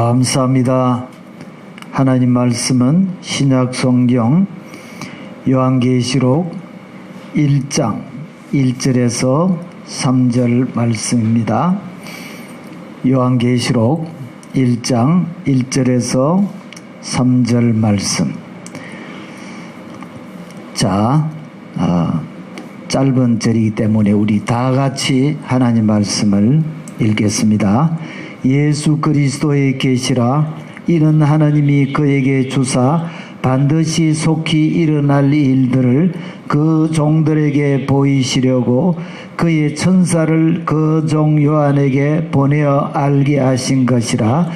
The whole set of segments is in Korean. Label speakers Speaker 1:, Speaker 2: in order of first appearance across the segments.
Speaker 1: 감사합니다. 하나님 말씀은 신약 성경 요한계시록 1장 1절에서 3절 말씀입니다. 요한계시록 1장 1절에서 3절 말씀. 자, 짧은 절이기 때문에 우리 다 같이 하나님 말씀을 읽겠습니다. 예수 그리스도의 계시라. 이는 하나님이 그에게 주사 반드시 속히 일어날 일들을 그 종들에게 보이시려고 그의 천사를 그 종 요한에게 보내어 알게 하신 것이라.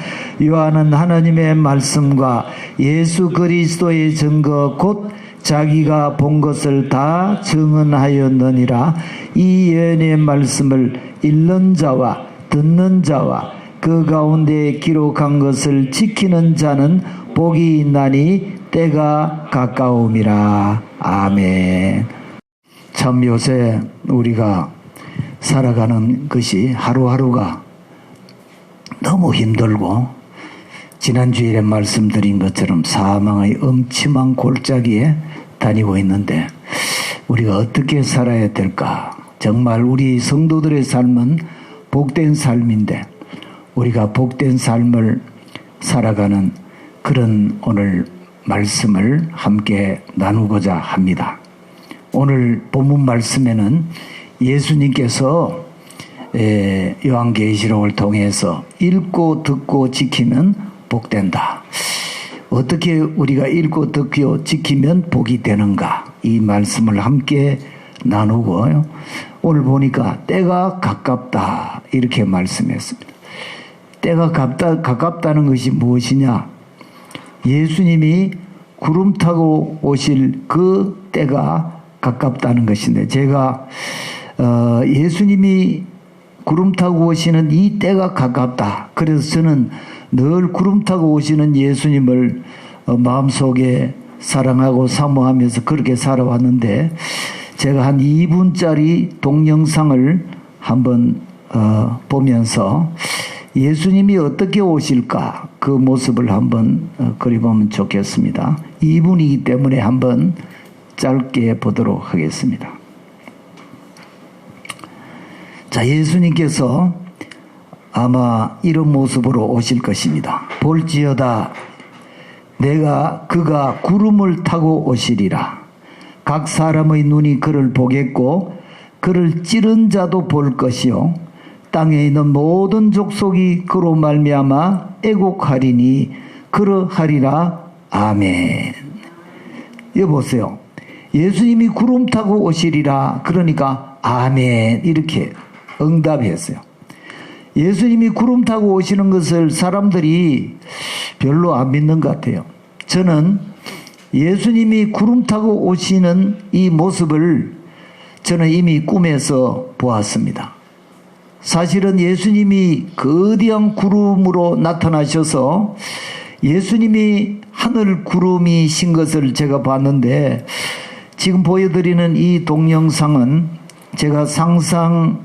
Speaker 1: 요한은 하나님의 말씀과 예수 그리스도의 증거 곧 자기가 본 것을 다 증언하였느니라. 이 예언의 말씀을 읽는 자와 듣는 자와 그 가운데 기록한 것을 지키는 자는 복이 있나니 때가 가까움이라. 아멘. 참 요새 우리가 살아가는 것이 하루하루가 너무 힘들고, 지난주일에 말씀드린 것처럼 사망의 엄침한 골짜기에 다니고 있는데 우리가 어떻게 살아야 될까? 정말 우리 성도들의 삶은 복된 삶인데 우리가 복된 삶을 살아가는 그런 오늘 말씀을 함께 나누고자 합니다. 오늘 본문 말씀에는 예수님께서 요한계시록을 통해서 읽고 듣고 지키면 복된다. 어떻게 우리가 읽고 듣고 지키면 복이 되는가? 이 말씀을 함께 나누고요. 오늘 보니까 때가 가깝다 이렇게 말씀했습니다. 때가 가깝다는 것이 무엇이냐? 예수님이 구름 타고 오실 그 때가 가깝다는 것인데, 제가 예수님이 구름 타고 오시는 이 때가 가깝다. 그래서 저는 늘 구름 타고 오시는 예수님을 마음속에 사랑하고 사모하면서 그렇게 살아왔는데, 제가 한 2분짜리 동영상을 한번 보면서 예수님이 어떻게 오실까 그 모습을 한번 그려보면 좋겠습니다. 2분이기 때문에 한번 짧게 보도록 하겠습니다. 자, 예수님께서 아마 이런 모습으로 오실 것입니다. 볼지어다 그가 구름을 타고 오시리라. 각 사람의 눈이 그를 보겠고 그를 찌른 자도 볼 것이요 땅에 있는 모든 족속이 그로 말미암아 애곡하리니 그러하리라. 아멘. 여보세요. 예수님이 구름 타고 오시리라. 그러니까 아멘 이렇게 응답했어요. 예수님이 구름 타고 오시는 것을 사람들이 별로 안 믿는 것 같아요. 저는 예수님이 구름 타고 오시는 이 모습을 저는 이미 꿈에서 보았습니다. 사실은 예수님이 거대한 구름으로 나타나셔서 예수님이 하늘 구름이신 것을 제가 봤는데, 지금 보여드리는 이 동영상은 제가 상상의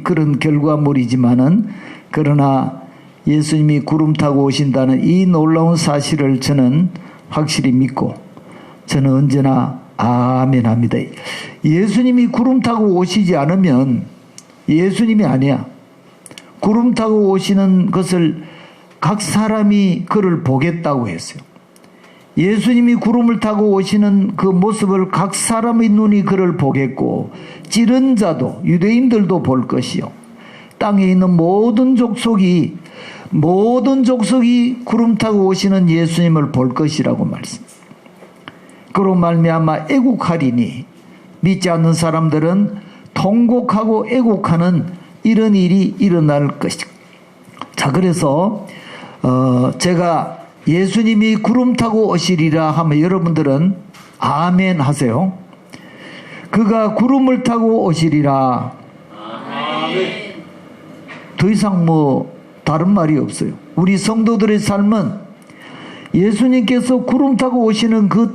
Speaker 1: 그런 결과물이지만은, 그러나 예수님이 구름 타고 오신다는 이 놀라운 사실을 저는 확실히 믿고 저는 언제나 아멘 합니다. 예수님이 구름 타고 오시지 않으면 예수님이 아니야. 구름 타고 오시는 것을 각 사람이 그를 보겠다고 했어요. 예수님이 구름을 타고 오시는 그 모습을 각 사람의 눈이 그를 보겠고 찌른 자도 유대인들도 볼 것이요 땅에 있는 모든 족속이 구름 타고 오시는 예수님을 볼 것이라고 말씀. 그로 말미암아 애곡하리니, 믿지 않는 사람들은 통곡하고 애곡하는 이런 일이 일어날 것이다. 자, 그래서 제가 예수님이 구름 타고 오시리라 하면 여러분들은 아멘 하세요. 그가 구름을 타고 오시리라. 아멘. 더 이상 다른 말이 없어요. 우리 성도들의 삶은 예수님께서 구름 타고 오시는 그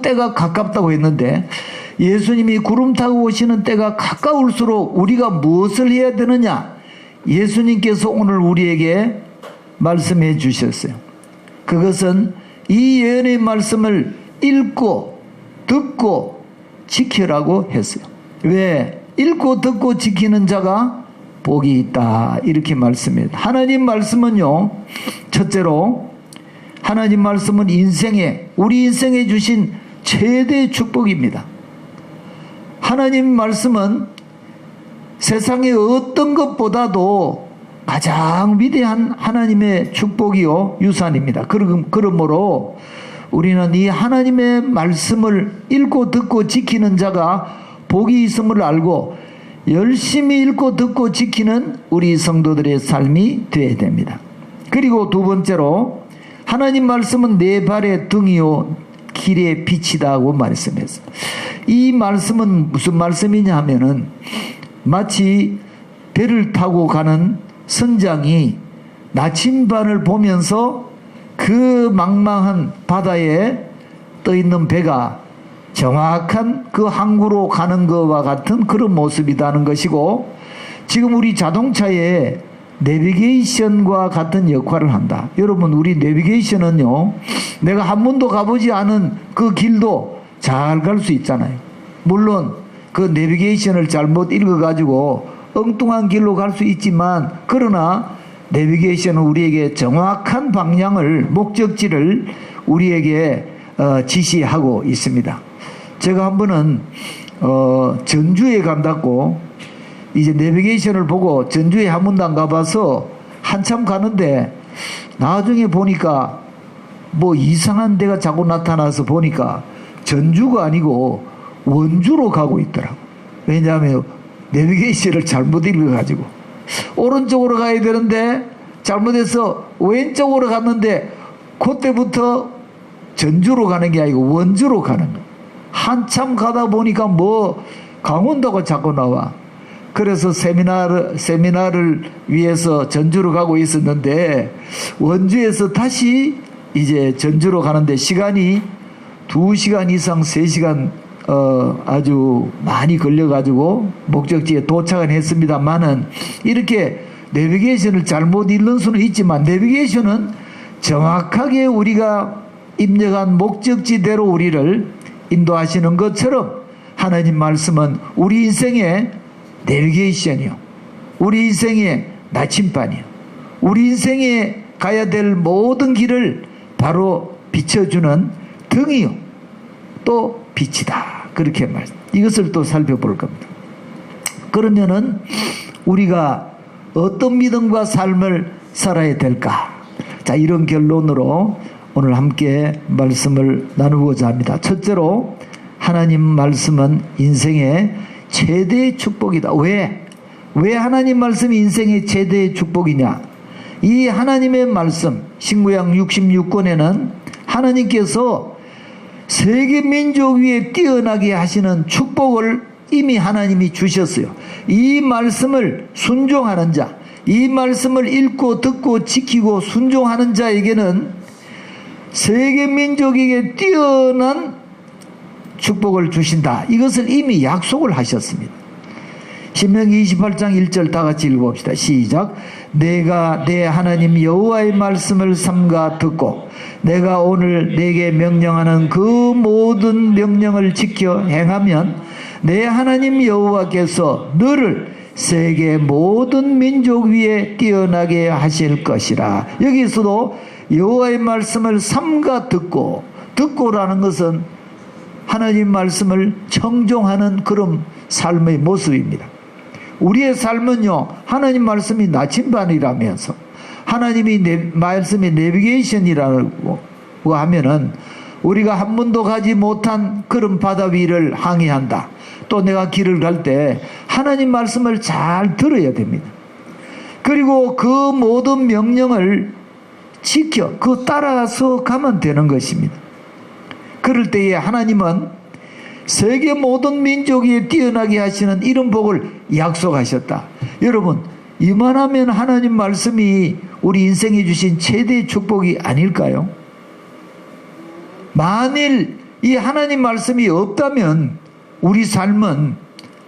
Speaker 1: 때가 가깝다고 했는데, 예수님이 구름 타고 오시는 때가 가까울수록 우리가 무엇을 해야 되느냐? 예수님께서 오늘 우리에게 말씀해 주셨어요. 그것은 이 예언의 말씀을 읽고 듣고 지키라고 했어요. 왜? 읽고 듣고 지키는 자가 복이 있다, 이렇게 말씀해요. 하나님 말씀은요, 첫째로 하나님 말씀은 우리 인생에 주신 최대의 축복입니다. 하나님 말씀은 세상의 어떤 것보다도 가장 위대한 하나님의 축복이요 유산입니다. 그러므로 우리는 이 하나님의 말씀을 읽고 듣고 지키는 자가 복이 있음을 알고 열심히 읽고 듣고 지키는 우리 성도들의 삶이 되어야 됩니다. 그리고 두 번째로 하나님 말씀은 내 발의 등이요 길의 빛이다 하고 말씀했어요. 이 말씀은 무슨 말씀이냐 하면은 마치 배를 타고 가는 선장이 나침반을 보면서 그 망망한 바다에 떠있는 배가 정확한 그 항구로 가는 것과 같은 그런 모습이라는 것이고, 지금 우리 자동차에 내비게이션과 같은 역할을 한다. 여러분, 우리 내비게이션은요, 내가 한 번도 가보지 않은 그 길도 잘 갈 수 있잖아요. 물론 그 내비게이션을 잘못 읽어가지고 엉뚱한 길로 갈 수 있지만, 그러나 내비게이션은 우리에게 정확한 방향을, 목적지를 우리에게 지시하고 있습니다. 제가 한 번은 전주에 간다고 이제 내비게이션을 보고, 전주에 한 번도 안 가봐서 한참 가는데 나중에 보니까 뭐 이상한 데가 자꾸 나타나서 보니까 전주가 아니고 원주로 가고 있더라고. 왜냐하면 내비게이션을 잘못 읽어가지고 오른쪽으로 가야 되는데 잘못해서 왼쪽으로 갔는데, 그때부터 전주로 가는 게 아니고 원주로 가는 거야. 한참 가다 보니까 뭐 강원도가 자꾸 나와. 그래서 세미나를 위해서 전주로 가고 있었는데, 원주에서 다시 이제 전주로 가는데 시간이 2시간 이상 3시간 아주 많이 걸려가지고 목적지에 도착은 했습니다만은, 이렇게 내비게이션을 잘못 읽는 수는 있지만 내비게이션은 정확하게 우리가 입력한 목적지대로 우리를 인도하시는 것처럼 하나님 말씀은 우리 인생의 내비게이션이요, 우리 인생의 나침반이요, 우리 인생에 가야 될 모든 길을 바로 비춰주는 등이요 또 빛이다, 그렇게 이것을 또 살펴볼 겁니다. 그러면은 우리가 어떤 믿음과 삶을 살아야 될까? 자, 이런 결론으로 오늘 함께 말씀을 나누고자 합니다. 첫째로, 하나님 말씀은 인생의 최대의 축복이다. 왜 하나님 말씀이 인생의 최대의 축복이냐? 이 하나님의 말씀, 신구약 66권에는 하나님께서 세계 민족 위에 뛰어나게 하시는 축복을 이미 하나님이 주셨어요. 이 말씀을 순종하는 자, 이 말씀을 읽고 듣고 지키고 순종하는 자에게는 세계 민족에게 뛰어난 축복을 주신다. 이것을 이미 약속을 하셨습니다. 신명기 28장 1절 다 같이 읽어봅시다. 시작. 내가 내 하나님 여호와의 말씀을 삼가 듣고 내가 오늘 내게 명령하는 그 모든 명령을 지켜 행하면 내 하나님 여호와께서 너를 세계 모든 민족 위에 뛰어나게 하실 것이라. 여기서도 여호와의 말씀을 삼가 듣고라는 것은 하나님 말씀을 청종하는 그런 삶의 모습입니다. 우리의 삶은요, 하나님 말씀이 나침반이라면서 하나님이 말씀이 내비게이션이라고 하면은 우리가 한 번도 가지 못한 그런 바다 위를 항해한다. 또 내가 길을 갈 때 하나님 말씀을 잘 들어야 됩니다. 그리고 그 모든 명령을 지켜 그 따라서 가면 되는 것입니다. 그럴 때에 하나님은 세계 모든 민족에 뛰어나게 하시는 이런 복을 약속하셨다. 여러분, 이만하면 하나님 말씀이 우리 인생에 주신 최대의 축복이 아닐까요? 만일 이 하나님 말씀이 없다면 우리 삶은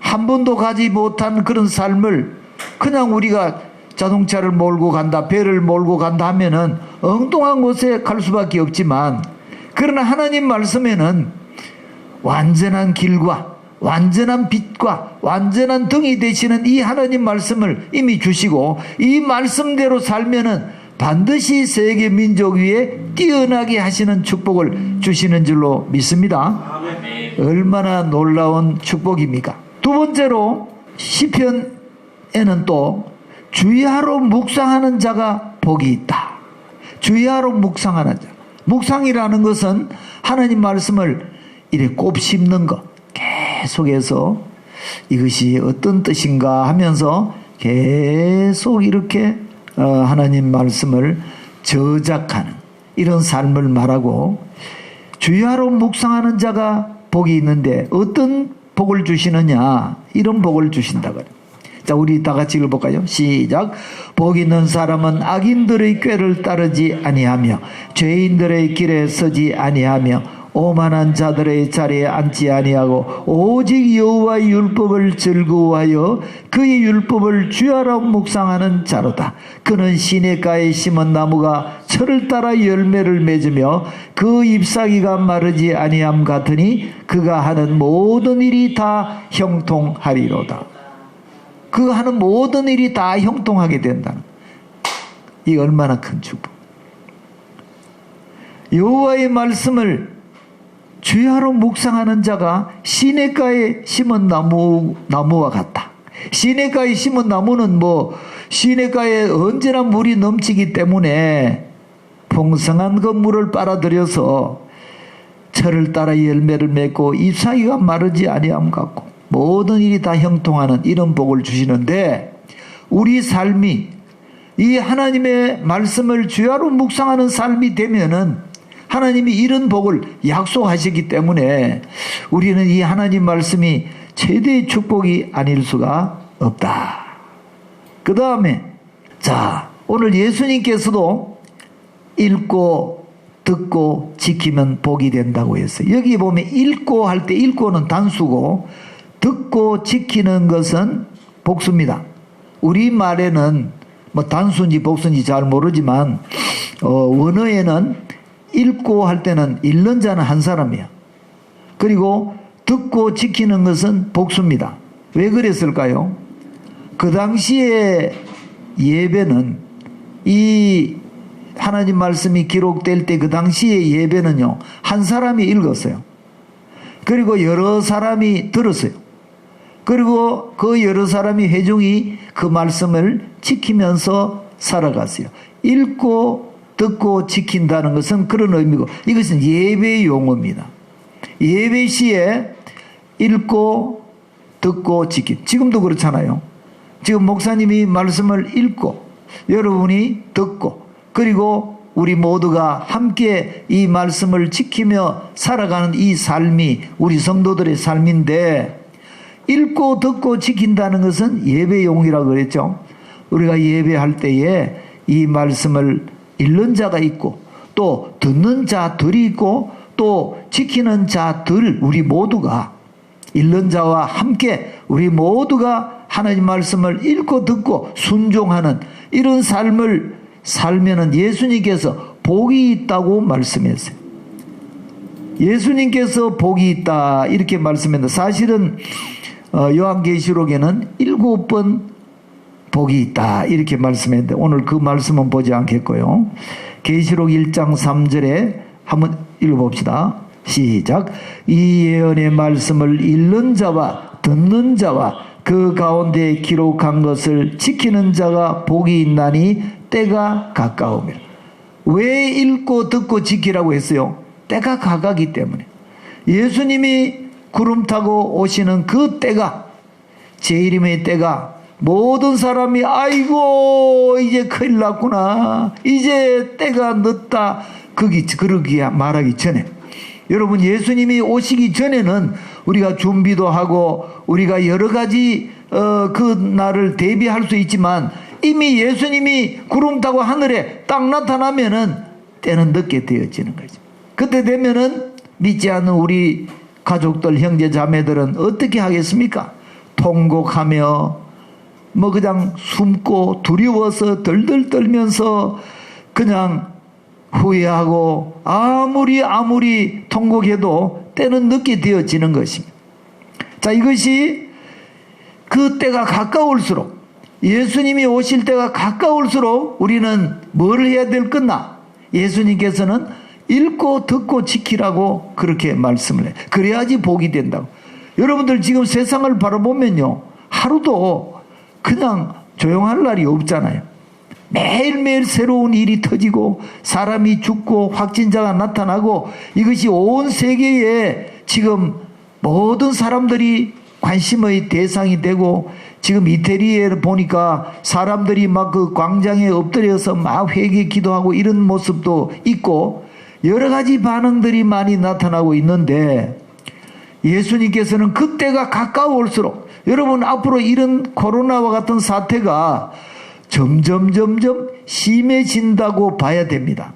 Speaker 1: 한 번도 가지 못한 그런 삶을 그냥 우리가 자동차를 몰고 간다, 배를 몰고 간다 하면은 엉뚱한 곳에 갈 수밖에 없지만, 그러나 하나님 말씀에는 완전한 길과 완전한 빛과 완전한 등이 되시는 이 하나님 말씀을 이미 주시고, 이 말씀대로 살면은 반드시 세계 민족 위에 뛰어나게 하시는 축복을 주시는 줄로 믿습니다. 얼마나 놀라운 축복입니까? 두 번째로 시편에는 또 주야로 묵상하는 자가 복이 있다. 주야로 묵상하는 자. 묵상이라는 것은 하나님 말씀을 이렇게 곱씹는 것, 계속해서 이것이 어떤 뜻인가 하면서 계속 이렇게 하나님 말씀을 저작하는 이런 삶을 말하고, 주야로 묵상하는 자가 복이 있는데 어떤 복을 주시느냐, 이런 복을 주신다고. 자, 우리 다 같이 읽어볼까요? 시작. 복 있는 사람은 악인들의 꾀를 따르지 아니하며 죄인들의 길에 서지 아니하며 오만한 자들의 자리에 앉지 아니하고 오직 여호와의 율법을 즐거워하여 그의 율법을 주야로 묵상하는 자로다. 그는 시냇가에 심은 나무가 철을 따라 열매를 맺으며 그 잎사귀가 마르지 아니함 같으니 그가 하는 모든 일이 다 형통하리로다. 그가 하는 모든 일이 다 형통하게 된다는, 이 얼마나 큰 축복. 여호와의 말씀을 주야로 묵상하는 자가 시냇가에 심은 나무와 같다. 시냇가에 심은 나무는 시냇가에 언제나 물이 넘치기 때문에 풍성한 그 물을 빨아들여서 철을 따라 열매를 맺고 잎사귀가 마르지 아니함 같고 모든 일이 다 형통하는 이런 복을 주시는데, 우리 삶이 이 하나님의 말씀을 주야로 묵상하는 삶이 되면은 하나님이 이런 복을 약속하시기 때문에 우리는 이 하나님 말씀이 최대의 축복이 아닐 수가 없다. 그 다음에, 자, 오늘 예수님께서도 읽고 듣고 지키면 복이 된다고 했어요. 여기 보면 읽고 할 때 읽고는 단수고 듣고 지키는 것은 복수입니다. 우리말에는 단수인지 복수인지 잘 모르지만 원어에는 읽고 할 때는 읽는 자는 한 사람이야. 그리고 듣고 지키는 것은 복수입니다. 왜 그랬을까요? 그 당시에 예배는, 이 하나님 말씀이 기록될 때 그 당시에 예배는요, 한 사람이 읽었어요. 그리고 여러 사람이 들었어요. 그리고 그 여러 사람이 회중이 그 말씀을 지키면서 살아갔어요. 읽고 듣고 지킨다는 것은 그런 의미고, 이것은 예배의 용어입니다. 예배 시에 읽고 듣고 지킨, 지금도 그렇잖아요. 지금 목사님이 말씀을 읽고 여러분이 듣고, 그리고 우리 모두가 함께 이 말씀을 지키며 살아가는 이 삶이 우리 성도들의 삶인데, 읽고 듣고 지킨다는 것은 예배용이라고 그랬죠. 우리가 예배할 때에 이 말씀을 읽는 자가 있고 또 듣는 자들이 있고 또 지키는 자들, 우리 모두가, 읽는 자와 함께 우리 모두가 하나님 말씀을 읽고 듣고 순종하는 이런 삶을 살면은 예수님께서 복이 있다고 말씀했어요. 예수님께서 복이 있다 이렇게 말씀했는데, 사실은 요한계시록에는 7번 복이 있다 이렇게 말씀했는데 오늘 그 말씀은 보지 않겠고요. 계시록 1장 3절에 한번 읽어봅시다. 시작. 이 예언의 말씀을 읽는 자와 듣는 자와 그 가운데 기록한 것을 지키는 자가 복이 있나니 때가 가까우며. 왜 읽고 듣고 지키라고 했어요? 때가 가까기 때문에. 예수님이 구름 타고 오시는 그 때가, 재림의 때가, 모든 사람이 아이고 이제 큰일 났구나, 이제 때가 늦다, 그러기 말하기 전에, 여러분 예수님이 오시기 전에는 우리가 준비도 하고 우리가 여러 가지 그 날을 대비할 수 있지만, 이미 예수님이 구름 타고 하늘에 딱 나타나면은 때는 늦게 되어지는 거죠. 그때 되면은 믿지 않는 우리 가족들, 형제, 자매들은 어떻게 하겠습니까? 통곡하며 그냥 숨고 두려워서 덜덜 떨면서 그냥 후회하고 아무리 통곡해도 때는 늦게 되어지는 것입니다. 자, 이것이 그 때가 가까울수록, 예수님이 오실 때가 가까울수록 우리는 뭘 해야 될 거나, 예수님께서는 읽고 듣고 지키라고 그렇게 말씀을 해요. 그래야지 복이 된다고. 여러분들 지금 세상을 바라보면요, 하루도 그냥 조용할 날이 없잖아요. 매일매일 새로운 일이 터지고 사람이 죽고 확진자가 나타나고, 이것이 온 세계에 지금 모든 사람들이 관심의 대상이 되고, 지금 이태리에 보니까 사람들이 막 그 광장에 엎드려서 막 회개 기도하고 이런 모습도 있고 여러 가지 반응들이 많이 나타나고 있는데, 예수님께서는 그때가 가까울수록, 여러분 앞으로 이런 코로나와 같은 사태가 점점 심해진다고 봐야 됩니다.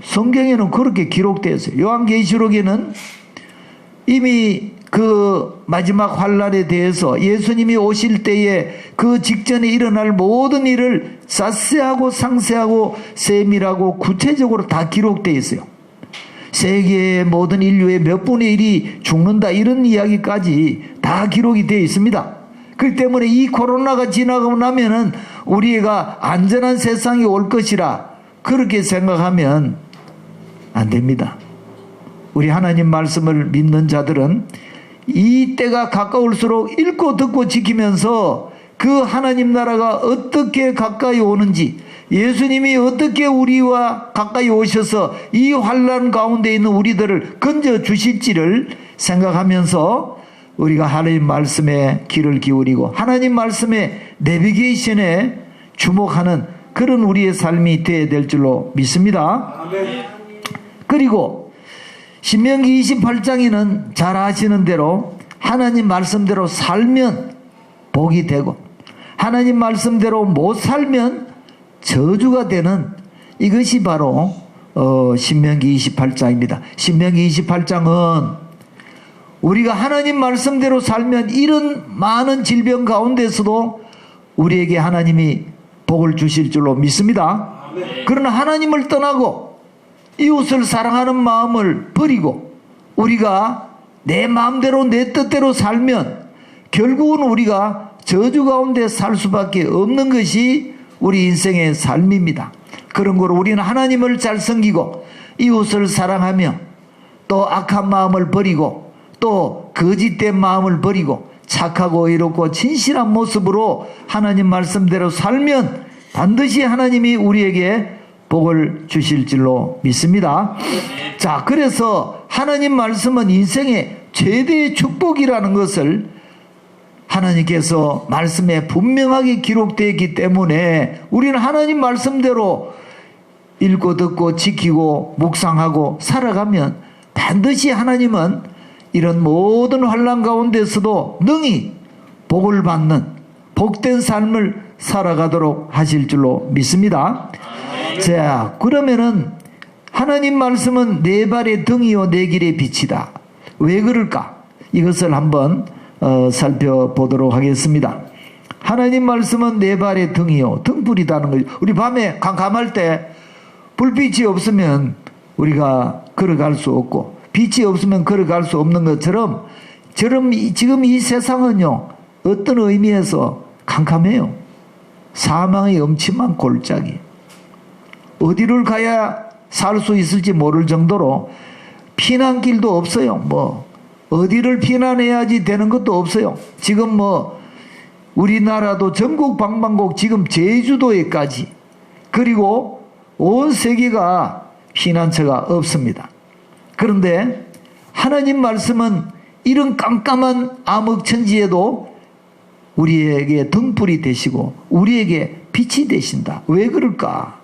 Speaker 1: 성경에는 그렇게 기록되어 있어요. 요한계시록에는 이미 그 마지막 환란에 대해서 예수님이 오실 때에 그 직전에 일어날 모든 일을 자세하고 상세하고 세밀하고 구체적으로 다 기록되어 있어요. 세계의 모든 인류의 몇 분의 1이 죽는다, 이런 이야기까지 다 기록이 되어 있습니다. 그렇기 때문에 이 코로나가 지나가고 나면은 우리가 안전한 세상이 올 것이라 그렇게 생각하면 안 됩니다. 우리 하나님 말씀을 믿는 자들은 이 때가 가까울수록 읽고 듣고 지키면서 그 하나님 나라가 어떻게 가까이 오는지, 예수님이 어떻게 우리와 가까이 오셔서 이 환난 가운데 있는 우리들을 건져 주실지를 생각하면서 우리가 하나님 말씀에 귀를 기울이고 하나님 말씀의 내비게이션에 주목하는 그런 우리의 삶이 되어야 될 줄로 믿습니다. 아멘. 그리고 신명기 28장에는 잘 아시는 대로 하나님 말씀대로 살면 복이 되고, 하나님 말씀대로 못 살면 저주가 되는, 이것이 바로 신명기 28장입니다. 신명기 28장은 우리가 하나님 말씀대로 살면 이런 많은 질병 가운데서도 우리에게 하나님이 복을 주실 줄로 믿습니다. 그러나 하나님을 떠나고 이웃을 사랑하는 마음을 버리고 우리가 내 마음대로 내 뜻대로 살면 결국은 우리가 저주 가운데 살 수밖에 없는 것이 우리 인생의 삶입니다. 그런 거로 우리는 하나님을 잘 섬기고 이웃을 사랑하며 또 악한 마음을 버리고 또 거짓된 마음을 버리고 착하고 의롭고 진실한 모습으로 하나님 말씀대로 살면 반드시 하나님이 우리에게 복을 주실 줄로 믿습니다. 자, 그래서 하나님 말씀은 인생의 최대의 축복이라는 것을 하나님께서 말씀에 분명하게 기록되어 있기 때문에 우리는 하나님 말씀대로 읽고 듣고 지키고 묵상하고 살아가면 반드시 하나님은 이런 모든 환난 가운데서도 능히 복을 받는 복된 삶을 살아가도록 하실 줄로 믿습니다. 자, 그러면은 하나님 말씀은 내 발의 등이요 내 길의 빛이다. 왜 그럴까? 이것을 한번 살펴보도록 하겠습니다. 하나님 말씀은 내 발의 등이요, 등불이다는 거죠. 우리 밤에 깜깜할 때 불빛이 없으면 우리가 걸어갈 수 없고 빛이 없으면 걸어갈 수 없는 것처럼 지금 이 세상은요 어떤 의미에서 캄캄해요. 사망의 엄침한 골짜기, 어디를 가야 살 수 있을지 모를 정도로 피난길도 없어요. 어디를 피난해야지 되는 것도 없어요. 지금 우리나라도 전국 방방곡 지금 제주도에까지, 그리고 온 세계가 피난처가 없습니다. 그런데 하나님 말씀은 이런 깜깜한 암흑천지에도 우리에게 등불이 되시고 우리에게 빛이 되신다. 왜 그럴까?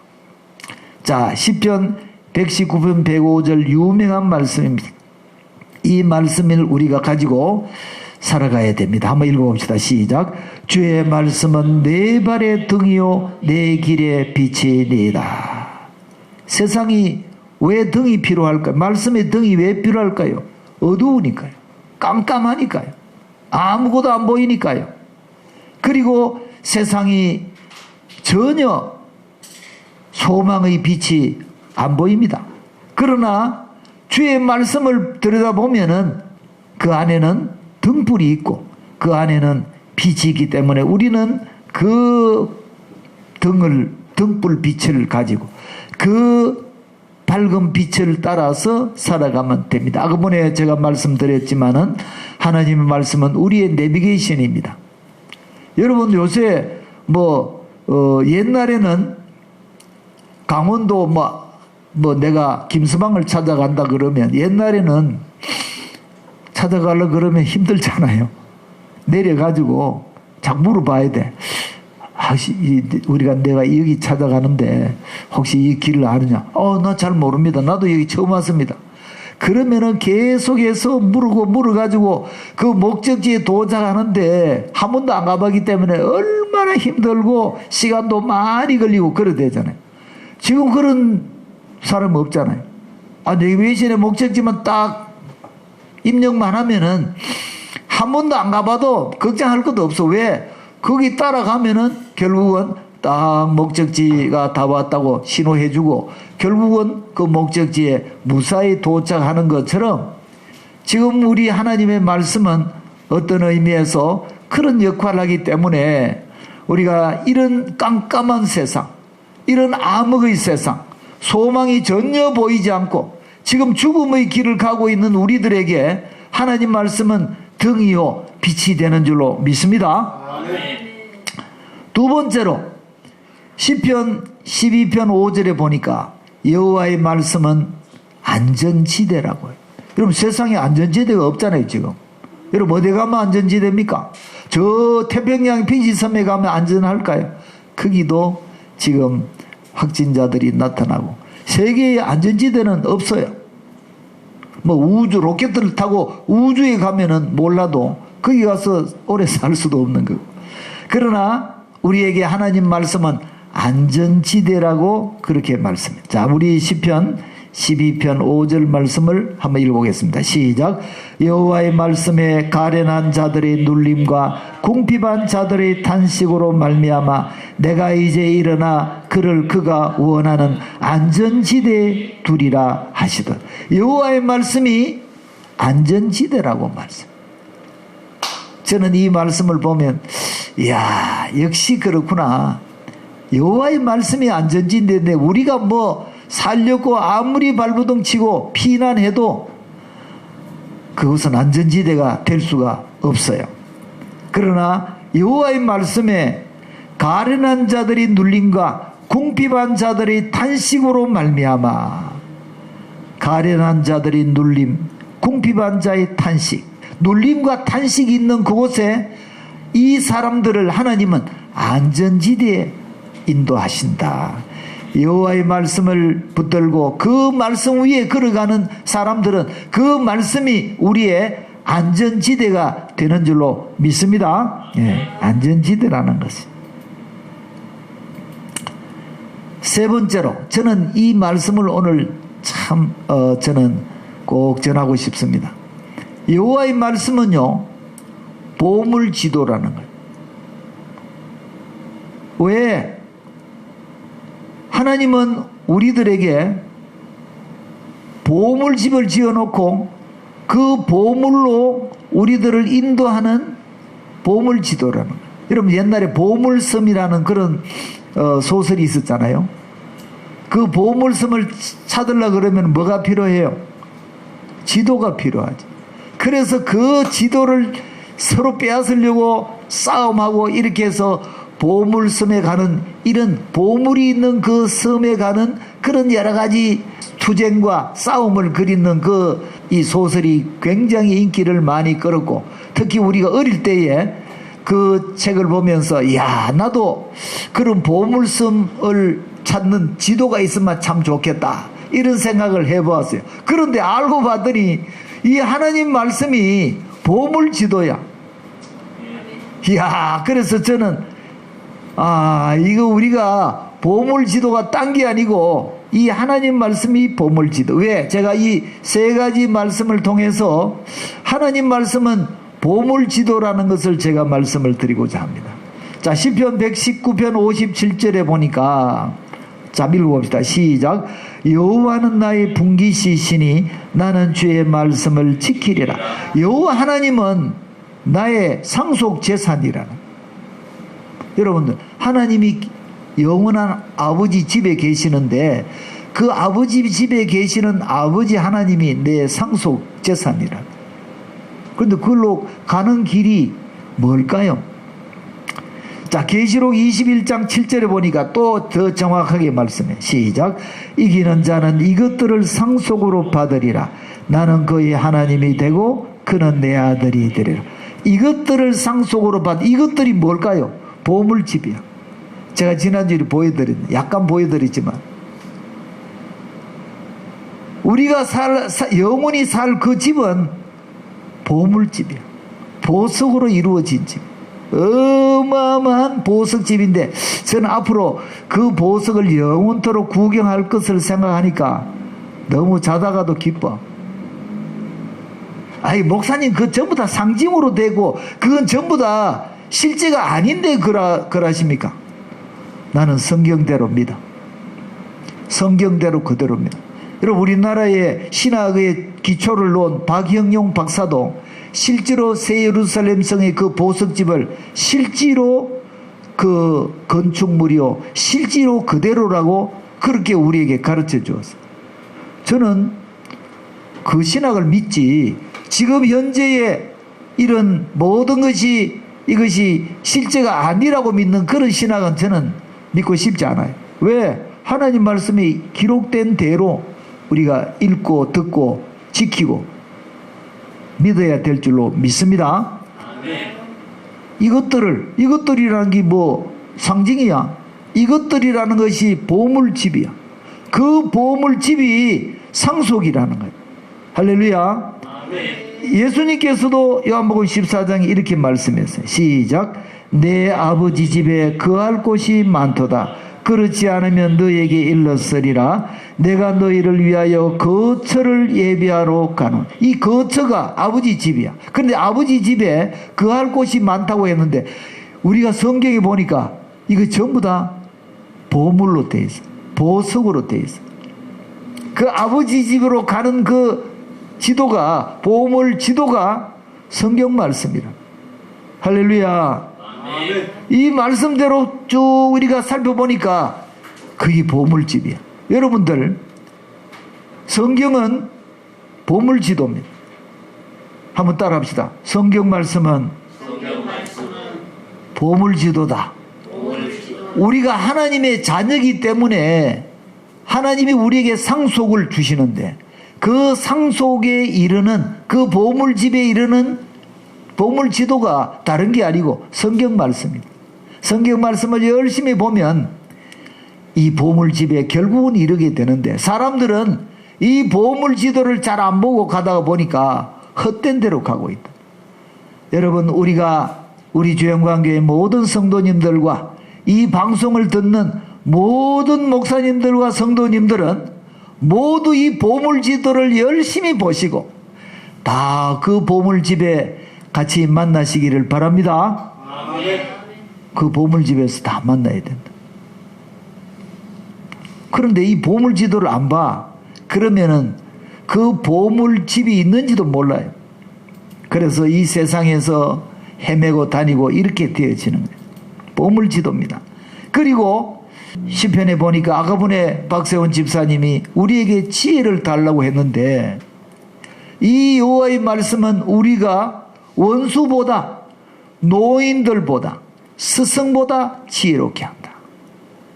Speaker 1: 자, 시편 119편 105절 유명한 말씀입니다. 이 말씀을 우리가 가지고 살아가야 됩니다. 한번 읽어봅시다. 시작. 주의 말씀은 내 발의 등이요 내 길의 빛이니이다. 세상이 왜 등이 필요할까요? 말씀의 등이 왜 필요할까요? 어두우니까요. 깜깜하니까요. 아무것도 안 보이니까요. 그리고 세상이 전혀 소망의 빛이 안 보입니다. 그러나 주의 말씀을 들여다보면은 그 안에는 등불이 있고 그 안에는 빛이 있기 때문에 우리는 그 등불 빛을 가지고 그 밝은 빛을 따라서 살아가면 됩니다. 아까번에 제가 말씀드렸지만은 하나님의 말씀은 우리의 내비게이션입니다. 여러분 요새 옛날에는 강원도 내가 김서방을 찾아간다 그러면 옛날에는 찾아가려고 그러면 힘들잖아요. 내려가지고 자꾸 물어봐야 돼. 내가 여기 찾아가는데 혹시 이 길을 아느냐? 나 잘 모릅니다. 나도 여기 처음 왔습니다. 그러면은 계속해서 물어가지고 그 목적지에 도착하는데 한 번도 안 가봤기 때문에 얼마나 힘들고 시간도 많이 걸리고 그래야 되잖아요. 지금 그런 사람 없잖아요. 내비게이션의 목적지만 딱 입력만 하면은 한 번도 안 가봐도 걱정할 것도 없어. 왜? 거기 따라가면은 결국은 딱 목적지가 다 왔다고 신호해주고 결국은 그 목적지에 무사히 도착하는 것처럼 지금 우리 하나님의 말씀은 어떤 의미에서 그런 역할을 하기 때문에 우리가 이런 깜깜한 세상, 이런 암흑의 세상, 소망이 전혀 보이지 않고 지금 죽음의 길을 가고 있는 우리들에게 하나님 말씀은 등이요 빛이 되는 줄로 믿습니다. 두 번째로 시편 12편 5절에 보니까 여호와의 말씀은 안전지대라고 해요. 여러분 세상에 안전지대가 없잖아요. 지금 여러분 어디 가면 안전지대입니까? 저 태평양 피지섬에 가면 안전할까요? 거기도 지금 확진자들이 나타나고 세계의 안전지대는 없어요. 우주 로켓을 타고 우주에 가면은 몰라도 거기 가서 오래 살 수도 없는 거고. 그러나 우리에게 하나님 말씀은 안전지대라고 그렇게 말씀해요. 자, 우리 시편 12편 5절 말씀을 한번 읽어보겠습니다. 시작. 여호와의 말씀에 가련한 자들의 눌림과 궁핍한 자들의 탄식으로 말미암아 내가 이제 일어나 그를 그가 원하는 안전지대에 두리라 하시듯. 여호와의 말씀이 안전지대라고 말씀. 저는 이 말씀을 보면 이야 역시 그렇구나. 여호와의 말씀이 안전지대인데 우리가 살려고 아무리 발버둥 치고 피난해도 그것은 안전지대가 될 수가 없어요. 그러나 여호와의 말씀에 가련한 자들의 눌림과 궁핍한 자들의 탄식으로 말미암아 가련한 자들의 눌림, 궁핍한 자의 탄식, 눌림과 탄식이 있는 그곳에 이 사람들을 하나님은 안전지대에 인도하신다. 여호와의 말씀을 붙들고 그 말씀 위에 걸어가는 사람들은 그 말씀이 우리의 안전지대가 되는 줄로 믿습니다. 안전지대라는 것이. 세 번째로 저는 이 말씀을 오늘 저는 꼭 전하고 싶습니다. 여호와의 말씀은요 보물지도라는 거예요. 왜? 하나님은 우리들에게 보물집을 지어놓고 그 보물로 우리들을 인도하는 보물지도라는 거예요. 여러분 옛날에 보물섬이라는 그런 소설이 있었잖아요. 그 보물섬을 찾으려고 그러면 뭐가 필요해요? 지도가 필요하죠. 그래서 그 지도를 서로 빼앗으려고 싸움하고 이렇게 해서 보물섬에 가는 이런 보물이 있는 그 섬에 가는 그런 여러 가지 투쟁과 싸움을 그리는 이 소설이 굉장히 인기를 많이 끌었고 특히 우리가 어릴 때에 그 책을 보면서 야 나도 그런 보물섬을 찾는 지도가 있으면 참 좋겠다 이런 생각을 해보았어요. 그런데 알고 봤더니 이 하나님 말씀이 보물지도야. 이야 그래서 저는 이거 우리가 보물지도가 딴 게 아니고 이 하나님 말씀이 보물지도. 왜? 제가 이 세 가지 말씀을 통해서 하나님 말씀은 보물지도라는 것을 제가 말씀을 드리고자 합니다. 자, 시편 119편 57절에 보니까, 자, 읽어봅시다. 시작. 여호와는 나의 분깃이시니 나는 주의 말씀을 지키리라. 여호와 하나님은 나의 상속 재산이라. 여러분들, 하나님이 영원한 아버지 집에 계시는데 그 아버지 집에 계시는 아버지 하나님이 내 상속 재산이라. 그런데 그걸로 가는 길이 뭘까요? 자, 계시록 21장 7절에 보니까 또 더 정확하게 말씀해. 시작. 이기는 자는 이것들을 상속으로 받으리라. 나는 그의 하나님이 되고 그는 내 아들이 되리라. 이것들을 상속으로 받. 이것들이 뭘까요? 보물집이야. 제가 지난주에 약간 보여드렸지만 우리가 영원히 살 그 집은 보물집이야. 보석으로 이루어진 집. 어마어마한 보석집인데 저는 앞으로 그 보석을 영원토록 구경할 것을 생각하니까 너무 자다가도 기뻐. 아니, 목사님, 그거 전부 다 상징으로 되고 그건 전부 다 실제가 아닌데 그러십니까? 나는 성경대로입니다. 성경대로 그대로입니다. 여러분, 우리나라의 신학의 기초를 놓은 박형용 박사도 실제로 새 예루살렘 성의 그 보석집을 실제로 그 건축물이요, 실제로 그대로라고 그렇게 우리에게 가르쳐 주었어요. 저는 그 신학을 믿지, 지금 현재의 이런 모든 것이 이것이 실제가 아니라고 믿는 그런 신학은 저는 믿고 싶지 않아요. 왜? 하나님 말씀이 기록된 대로 우리가 읽고 듣고 지키고 믿어야 될 줄로 믿습니다. 이것들이라는 게 뭐 상징이야. 이것들이라는 것이 보물집이야. 그 보물집이 상속이라는 거예요. 할렐루야. 예수님께서도 요한복음 14장에 이렇게 말씀했어요. 시작. 내 아버지 집에 거할 곳이 많도다. 그렇지 않으면 너에게 일렀으리라. 내가 너희를 위하여 거처를 예비하러 가노. 이 거처가 아버지 집이야. 그런데 아버지 집에 거할 곳이 많다고 했는데 우리가 성경에 보니까 이거 전부 다 보물로 돼 있어. 보석으로 돼 있어. 그 아버지 집으로 가는 그 지도가, 보물 지도가 성경 말씀이라. 할렐루야. 이 말씀대로 쭉 우리가 살펴보니까 그게 보물집이야. 여러분들, 성경은 보물지도입니다. 한번 따라합시다. 성경 말씀은 보물지도다. 우리가 하나님의 자녀이기 때문에 하나님이 우리에게 상속을 주시는데 그 상속에 이르는, 그 보물집에 이르는 보물지도가 다른 게 아니고 성경 말씀입니다. 성경 말씀을 열심히 보면 이 보물집에 결국은 이르게 되는데 사람들은 이 보물지도를 잘 안 보고 가다가 보니까 헛된 데로 가고 있다. 여러분, 우리 주영광교회 모든 성도님들과 이 방송을 듣는 모든 목사님들과 성도님들은 모두 이 보물지도를 열심히 보시고 다 그 보물집에 같이 만나시기를 바랍니다. 그 보물집에서 다 만나야 된다. 그런데 이 보물지도를 안 봐. 그러면은 그 보물집이 있는지도 몰라요. 그래서 이 세상에서 헤매고 다니고 이렇게 되어지는 거예요. 보물지도입니다. 그리고 시편에 보니까 아가분의 박세훈 집사님이 우리에게 지혜를 달라고 했는데 이 여호와의 말씀은 우리가 원수보다, 노인들보다, 스승보다 지혜롭게 한다.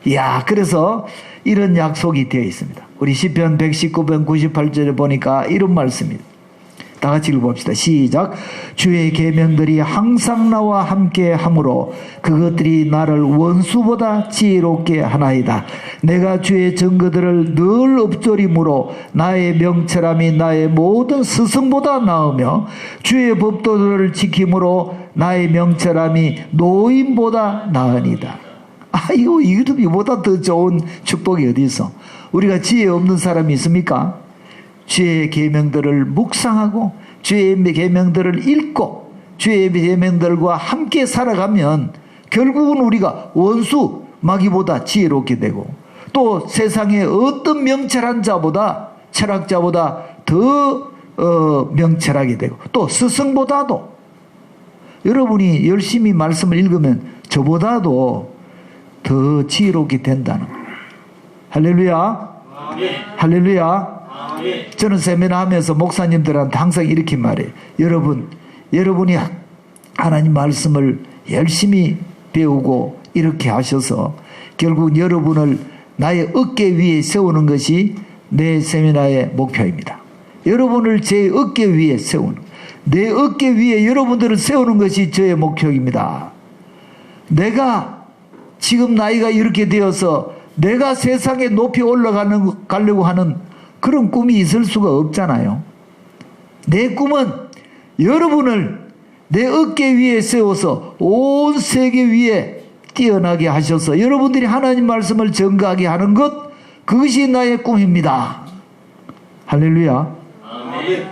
Speaker 1: 이야, 그래서 이런 약속이 되어 있습니다. 우리 시편 119편 98절에 보니까 이런 말씀입니다. 다 같이 읽어봅시다. 시작. 주의 계명들이 항상 나와 함께 하므로 그것들이 나를 원수보다 지혜롭게 하나이다. 내가 주의 증거들을 늘 엎조림으로 나의 명철함이 나의 모든 스승보다 나으며 주의 법도들을 지킴으로 나의 명철함이 노인보다 나으니이다. 이거보다 더 좋은 축복이 어디 있어? 우리가 지혜 없는 사람이 있습니까? 주의 계명들을 묵상하고 주의 계명들을 읽고 주의 계명들과 함께 살아가면 결국은 우리가 원수 마귀보다 지혜롭게 되고 또 세상의 어떤 명철한 자보다 철학자보다 더 명철하게 되고 또 스승보다도 여러분이 열심히 말씀을 읽으면 저보다도 더 지혜롭게 된다는 거예요. 할렐루야.
Speaker 2: 아멘.
Speaker 1: 할렐루야.
Speaker 2: 아멘.
Speaker 1: 저는 세미나 하면서 목사님들한테 항상 이렇게 말해요. 여러분이 하나님 말씀을 열심히 배우고 이렇게 하셔서 결국 여러분을 나의 어깨 위에 세우는 것이 내 세미나의 목표입니다. 여러분을 제 어깨 위에 세우는, 내 어깨 위에 여러분들을 세우는 것이 저의 목표입니다. 내가 지금 나이가 이렇게 되어서 내가 세상에 높이 올라가려고 하는 그런 꿈이 있을 수가 없잖아요. 내 꿈은 여러분을 내 어깨 위에 세워서 온 세계 위에 뛰어나게 하셔서 여러분들이 하나님 말씀을 전가하게 하는 것, 그것이 나의 꿈입니다. 할렐루야.
Speaker 2: 아멘.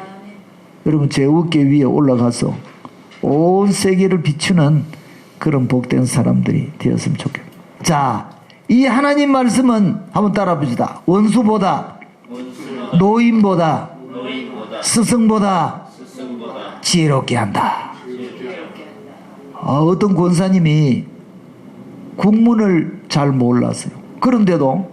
Speaker 1: 여러분 제 어깨 위에 올라가서 온 세계를 비추는 그런 복된 사람들이 되었으면 좋겠습니다. 자, 이 하나님 말씀은 한번 따라 봅시다. 원수보다, 노인보다, 스승보다 지혜롭게 한다. 어떤 권사님이 국문을 잘 몰랐어요. 그런데도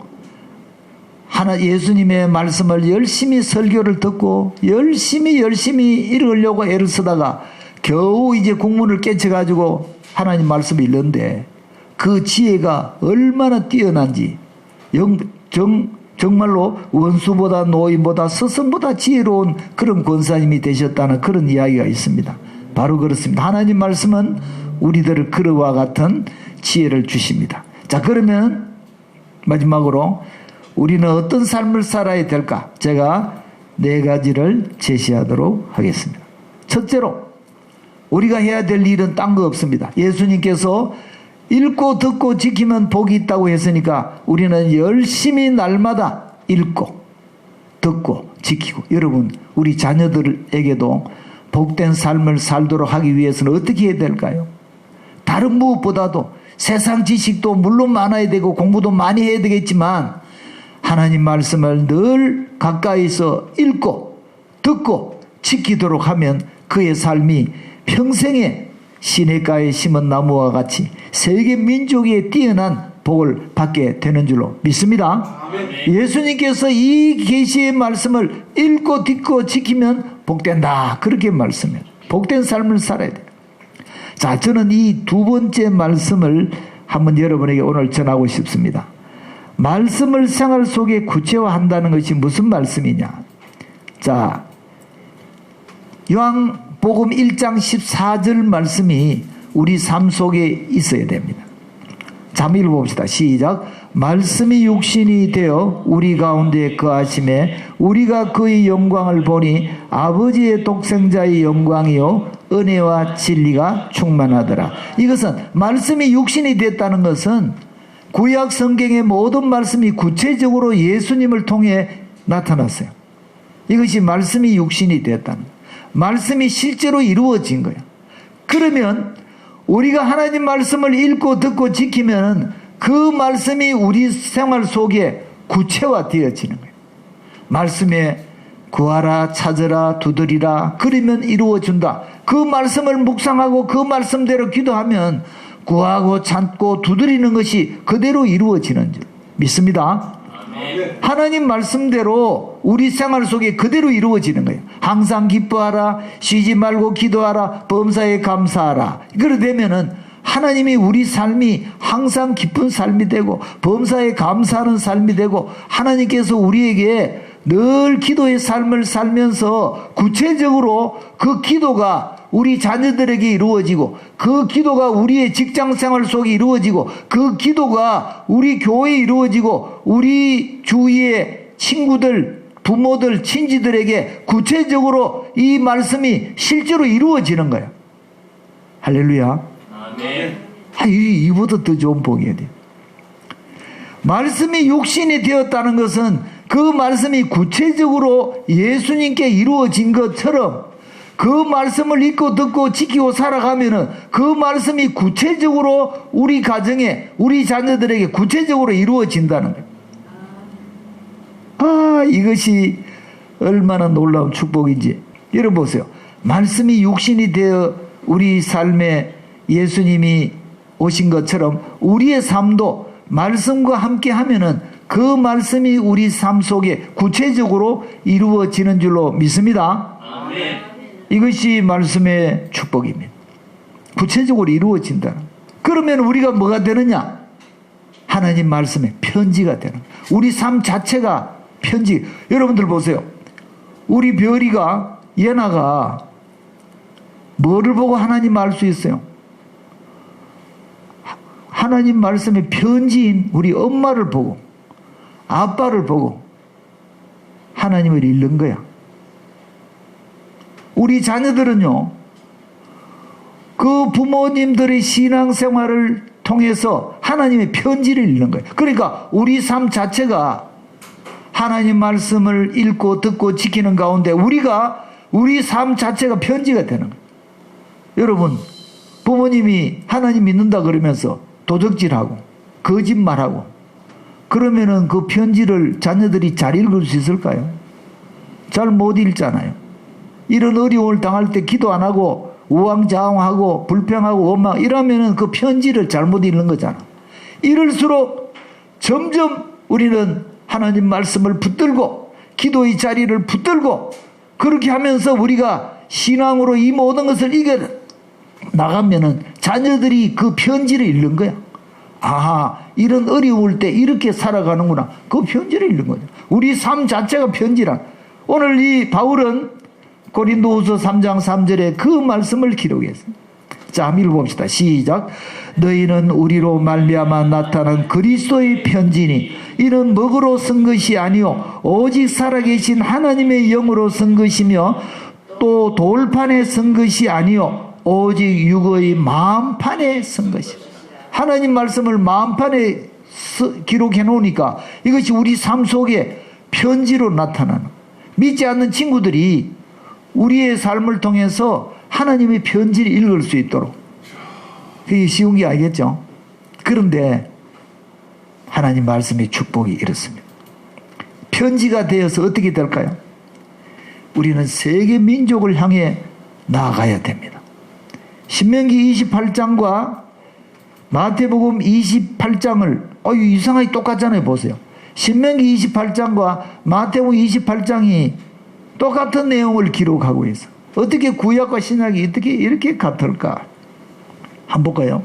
Speaker 1: 예수님의 말씀을 열심히 설교를 듣고 열심히 읽으려고 애를 쓰다가 겨우 이제 국문을 깨쳐가지고 하나님 말씀을 읽는데 그 지혜가 얼마나 뛰어난지 정말로 원수보다 노인보다 스승보다 지혜로운 그런 권사님이 되셨다는 그런 이야기가 있습니다. 바로 그렇습니다. 하나님 말씀은 우리들을 그와 같은 지혜를 주십니다. 자, 그러면 마지막으로 우리는 어떤 삶을 살아야 될까? 제가 4가지를 제시하도록 하겠습니다. 첫째로 우리가 해야 될 일은 딴 거 없습니다. 예수님께서 읽고 듣고 지키면 복이 있다고 했으니까 우리는 열심히 날마다 읽고 듣고 지키고, 여러분 우리 자녀들에게도 복된 삶을 살도록 하기 위해서는 어떻게 해야 될까요? 다른 무엇보다도 세상 지식도 물론 많아야 되고 공부도 많이 해야 되겠지만 하나님 말씀을 늘 가까이서 읽고 듣고 지키도록 하면 그의 삶이 평생에 시냇가에 심은 나무와 같이 세계 민족에 뛰어난 복을 받게 되는 줄로 믿습니다. 아멘. 예수님께서 이 계시의 말씀을 읽고 듣고 지키면 복된다, 그렇게 말씀해요. 복된 삶을 살아야 돼요. 자, 저는 이 2번째 말씀을 한번 여러분에게 오늘 전하고 싶습니다. 말씀을 생활 속에 구체화한다는 것이 무슨 말씀이냐? 자, 요한복음 1장 14절 말씀이 우리 삶 속에 있어야 됩니다. 자, 한번 읽어봅시다. 시작. 말씀이 육신이 되어 우리 가운데 거하심에 우리가 그의 영광을 보니 아버지의 독생자의 영광이요 은혜와 진리가 충만하더라. 이것은 말씀이 육신이 됐다는 것은 구약 성경의 모든 말씀이 구체적으로 예수님을 통해 나타났어요. 이것이 말씀이 육신이 됐다는 거예요. 말씀이 실제로 이루어진 거예요. 그러면 우리가 하나님 말씀을 읽고 듣고 지키면 그 말씀이 우리 생활 속에 구체화되어지는 거예요. 말씀에 구하라, 찾으라, 두드리라, 그러면 이루어진다. 그 말씀을 묵상하고 그 말씀대로 기도하면 구하고 찾고 두드리는 것이 그대로 이루어지는 줄 믿습니다. 아멘. 하나님 말씀대로 우리 생활 속에 그대로 이루어지는 거예요. 항상 기뻐하라, 쉬지 말고 기도하라, 범사에 감사하라. 그래 되면은 하나님이 우리 삶이 항상 기쁜 삶이 되고 범사에 감사하는 삶이 되고 하나님께서 우리에게 늘 기도의 삶을 살면서 구체적으로 그 기도가 우리 자녀들에게 이루어지고 그 기도가 우리의 직장생활 속에 이루어지고 그 기도가 우리 교회에 이루어지고 우리 주위의 친구들, 부모들, 친지들에게 구체적으로 이 말씀이 실제로 이루어지는 거예요. 할렐루야. 아멘. 이보다 더 좋은 복이야 돼. 말씀이 육신이 되었다는 것은 그 말씀이 구체적으로 예수님께 이루어진 것처럼 그 말씀을 읽고 듣고 지키고 살아가면은 그 말씀이 구체적으로 우리 가정에 우리 자녀들에게 구체적으로 이루어진다는 거예요. 아, 이것이 얼마나 놀라운 축복인지. 여러분 보세요. 말씀이 육신이 되어 우리 삶에 예수님이 오신 것처럼 우리의 삶도 말씀과 함께 하면은 그 말씀이 우리 삶 속에 구체적으로 이루어지는 줄로 믿습니다. 아멘. 이것이 말씀의 축복입니다. 구체적으로 이루어진다. 그러면 우리가 뭐가 되느냐? 하나님 말씀의 편지가 되는 거예요. 우리 삶 자체가 편지. 여러분들 보세요. 우리 별이가 예나가 뭐를 보고 하나님 알 수 있어요? 하나님 말씀의 편지인 우리 엄마를 보고 아빠를 보고 하나님을 읽는 거야. 우리 자녀들은요, 그 부모님들의 신앙생활을 통해서 하나님의 편지를 읽는 거예요. 그러니까 우리 삶 자체가 하나님 말씀을 읽고 듣고 지키는 가운데 우리 삶 자체가 편지가 되는 거예요. 여러분, 부모님이 하나님 믿는다 그러면서 도적질하고 거짓말하고 그러면은 그 편지를 자녀들이 잘 읽을 수 있을까요? 잘 못 읽잖아요. 이런 어려움을 당할 때 기도 안 하고 우왕좌왕하고 불평하고 원망 이러면은 그 편지를 잘못 읽는 거잖아. 이럴수록 점점 우리는 하나님 말씀을 붙들고 기도의 자리를 붙들고 그렇게 하면서 우리가 신앙으로 이 모든 것을 이겨 나가면은 자녀들이 그 편지를 읽는 거야. 아하, 이런 어려울 때 이렇게 살아가는구나. 그 편지를 읽는 거죠. 우리 삶 자체가 편지란. 오늘 이 바울은 고린도후서 3장 3절에 그 말씀을 기록했습니다. 자, 한번 읽어봅시다. 시작. 너희는 우리로 말미암아 나타난 그리스도의 편지니 이는 먹으로 쓴 것이 아니요 오직 살아계신 하나님의 영으로 쓴 것이며 또 돌판에 쓴 것이 아니요 오직 육의 마음판에 쓴 것이다. 하나님 말씀을 마음판에 기록해 놓으니까 이것이 우리 삶 속에 편지로 나타나는, 믿지 않는 친구들이 우리의 삶을 통해서 하나님의 편지를 읽을 수 있도록. 그게 쉬운 게 아니겠죠. 그런데 하나님 말씀의 축복이 이렇습니다. 편지가 되어서 어떻게 될까요? 우리는 세계 민족을 향해 나아가야 됩니다. 신명기 28장과 마태복음 28장을 이상하게 똑같잖아요. 보세요. 신명기 28장과 마태복음 28장이 똑같은 내용을 기록하고 있어. 어떻게 구약과 신약이 어떻게 이렇게 같을까? 한번 볼까요?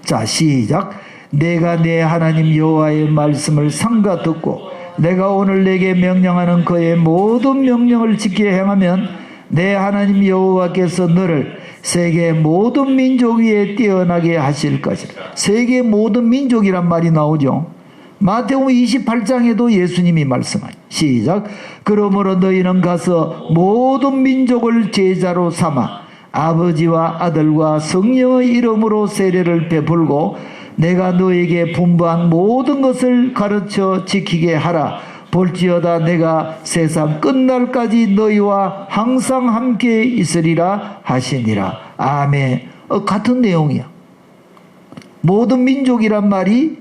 Speaker 1: 자, 시작. 내가 내 하나님 여호와의 말씀을 삼가 듣고 내가 오늘 내게 명령하는 그의 모든 명령을 지켜 행하면 내 하나님 여호와께서 너를 세계 모든 민족 위에 뛰어나게 하실 것이라. 세계 모든 민족이란 말이 나오죠. 마태복음 28장에도 예수님이 말씀하죠. 시작. 그러므로 너희는 가서 모든 민족을 제자로 삼아 아버지와 아들과 성령의 이름으로 세례를 베풀고 내가 너에게 분부한 모든 것을 가르쳐 지키게 하라. 볼지어다 내가 세상 끝날까지 너희와 항상 함께 있으리라 하시니라. 아멘. 같은 내용이야. 모든 민족이란 말이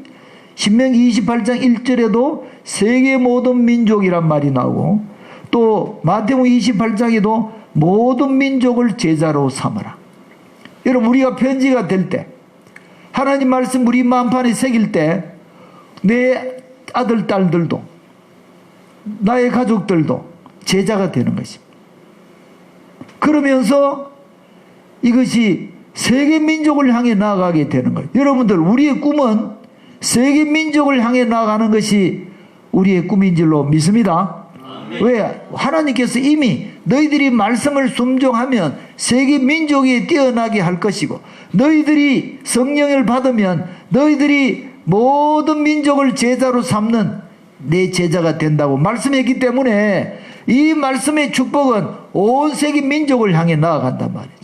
Speaker 1: 신명기 28장 1절에도 세계 모든 민족이란 말이 나오고 또 마태복음 28장에도 모든 민족을 제자로 삼으라. 여러분, 우리가 편지가 될 때 하나님 말씀 우리 마음판에 새길 때 내 아들 딸들도 나의 가족들도 제자가 되는 것입니다. 그러면서 이것이 세계 민족을 향해 나아가게 되는 거예요. 여러분들, 우리의 꿈은 세계 민족을 향해 나아가는 것이 우리의 꿈인 줄로 믿습니다. 아멘. 왜? 하나님께서 이미 너희들이 말씀을 순종하면 세계 민족이 뛰어나게 할 것이고 너희들이 성령을 받으면 너희들이 모든 민족을 제자로 삼는 내 제자가 된다고 말씀했기 때문에 이 말씀의 축복은 온 세계 민족을 향해 나아간단 말이죠.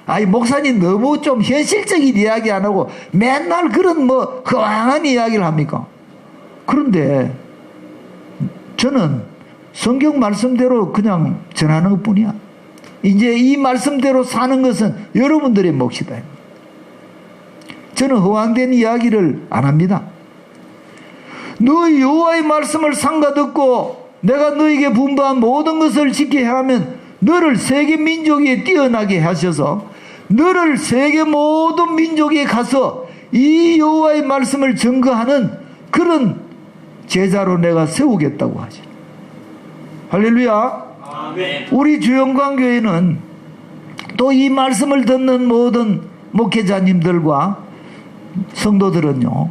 Speaker 1: 아이, 목사님 너무 좀 현실적인 이야기 안 하고 맨날 그런 뭐 허황한 이야기를 합니까? 그런데 저는 성경 말씀대로 그냥 전하는 것 뿐이야. 이제 이 말씀대로 사는 것은 여러분들의 몫이다. 저는 허황된 이야기를 안 합니다. 너희 여호와의 말씀을 삼가 듣고 내가 너에게 분부한 모든 것을 지켜야 하면 너를 세계 민족에 뛰어나게 하셔서 너를 세계 모든 민족에 가서 이 여호와의 말씀을 증거하는 그런 제자로 내가 세우겠다고 하죠. 할렐루야. 아멘. 우리 주영광교회는 또 이 말씀을 듣는 모든 목회자님들과 성도들은요,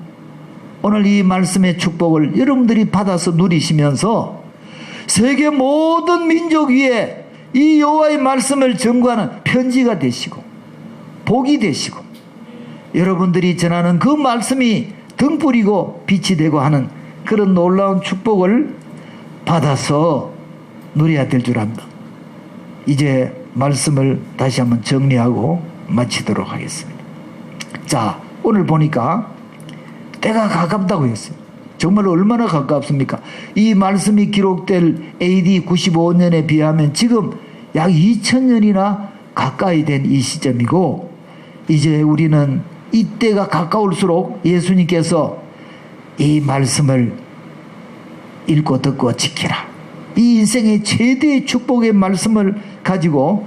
Speaker 1: 오늘 이 말씀의 축복을 여러분들이 받아서 누리시면서 세계 모든 민족 위에 이 여호와의 말씀을 전구하는 편지가 되시고 복이 되시고 여러분들이 전하는 그 말씀이 등불이고 빛이 되고 하는 그런 놀라운 축복을 받아서 누려야 될 줄 압니다. 이제 말씀을 다시 한번 정리하고 마치도록 하겠습니다. 자, 오늘 보니까 때가 가깝다고 했어요. 정말 얼마나 가깝습니까? 이 말씀이 기록될 AD 95년에 비하면 지금 약 2000년이나 가까이 된 이 시점이고, 이제 우리는 이때가 가까울수록 예수님께서 이 말씀을 읽고 듣고 지키라, 이 인생의 최대의 축복의 말씀을 가지고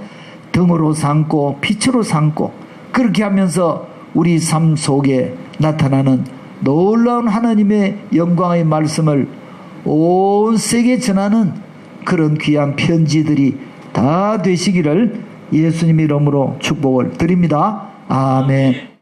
Speaker 1: 등으로 삼고 빛으로 삼고 그렇게 하면서 우리 삶 속에 나타나는 놀라운 하나님의 영광의 말씀을 온 세계에 전하는 그런 귀한 편지들이 다 되시기를 예수님 이름으로 축복을 드립니다. 아멘.